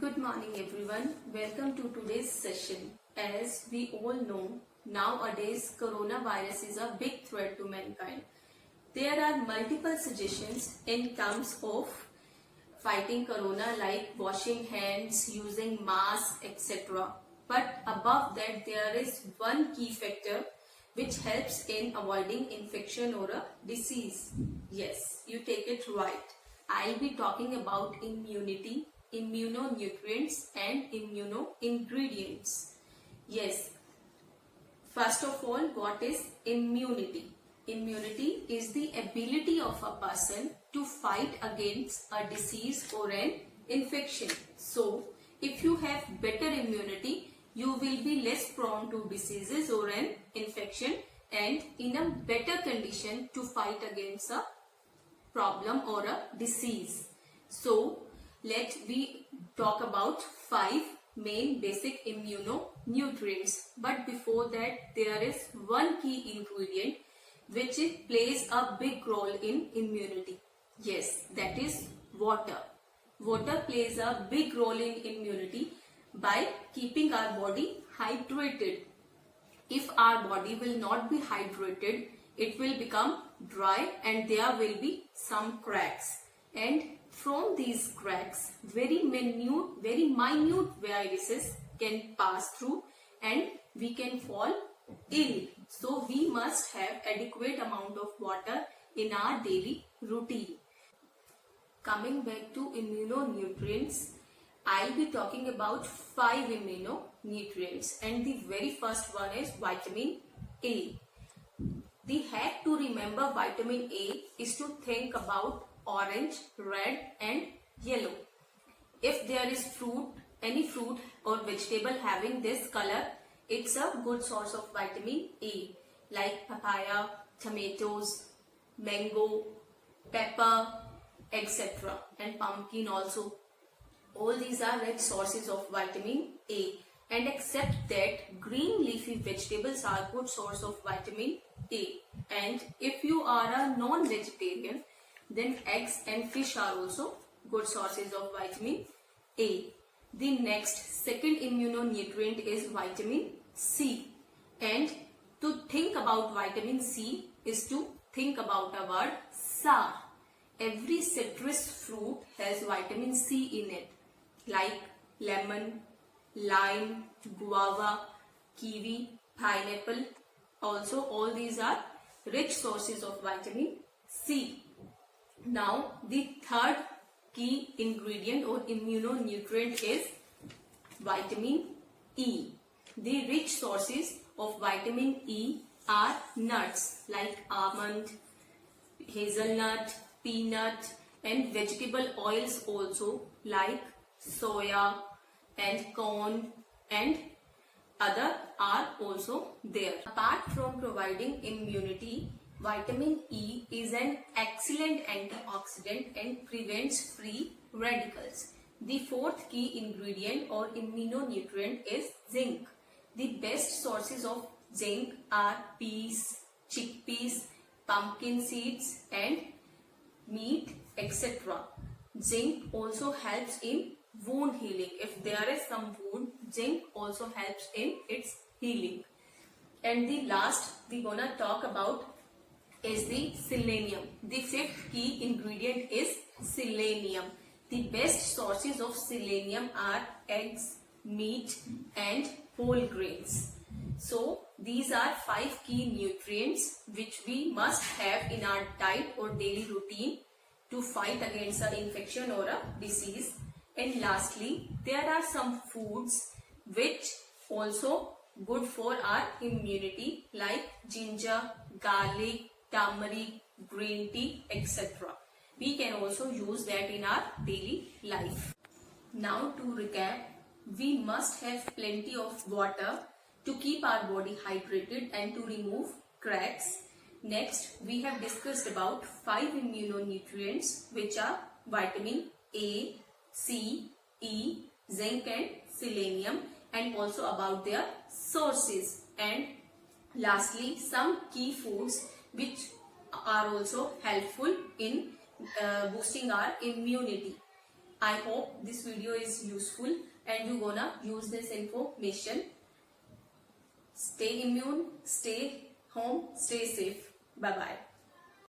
Good morning everyone. Welcome to today's session. As we all know, nowadays coronavirus is a big threat to mankind. There are multiple suggestions in terms of fighting corona like washing hands, using masks, etc. But above that there is one key factor which helps in avoiding infection or a disease. Yes, you take it right. I'll be talking about immunity, immunonutrients and immuno-ingredients. Yes, first of all, what is immunity? Immunity is the ability of a person to fight against a disease or an infection. So, if you have better immunity, you will be less prone to diseases or an infection and in a better condition to fight against a problem or a disease. So, let we talk about 5 main basic immunonutrients. But before that, there is one key ingredient which plays a big role in immunity. Yes, that is water. Water plays a big role in immunity by keeping our body hydrated. If our body will not be hydrated, it will become dry and there will be some cracks. And from these cracks, very minute viruses can pass through and we can fall ill. So we must have adequate amount of water in our daily routine. Coming back to immunonutrients, I'll be talking about 5 immunonutrients and the very first one is vitamin A. The hack to remember vitamin A is to think about orange, red and yellow. If there is any fruit or vegetable having this color, it's a good source of vitamin A like papaya, tomatoes, mango, pepper, etc. and pumpkin also. All these are rich sources of vitamin A, and except that green leafy vegetables are good source of vitamin A. And if you are a non-vegetarian, then eggs and fish are also good sources of vitamin A. The next second immunonutrient is vitamin C. And to think about vitamin C is to think about a word SAR. Every citrus fruit has vitamin C in it, like lemon, lime, guava, kiwi, pineapple. Also, all these are rich sources of vitamin C. Now, the third key ingredient or immunonutrient is vitamin E. The rich sources of vitamin E are nuts like almond, hazelnut, peanut and vegetable oils also like soya and corn and other are also there. Apart from providing immunity, vitamin E is an excellent antioxidant and prevents free radicals. The fourth key ingredient or immunonutrient is zinc. The best sources of zinc are peas, chickpeas, pumpkin seeds and meat, etc. Zinc also helps in wound healing. If there is some wound, zinc also helps in its healing. And the last we gonna talk about is the selenium. The fifth key ingredient is selenium. The best sources of selenium are eggs, meat and whole grains. So these are 5 key nutrients which we must have in our diet or daily routine to fight against an infection or a disease. And lastly, there are some foods which also good for our immunity like ginger, garlic, turmeric, green tea, etc. We can also use that in our daily life. Now to recap, we must have plenty of water to keep our body hydrated and to remove cracks. Next, we have discussed about 5 immunonutrients which are vitamin A, C, E, zinc and selenium, and also about their sources. And lastly, some key foods which are also helpful in boosting our immunity. I hope this video is useful and you gonna use this information. Stay immune, stay home, stay safe. Bye bye.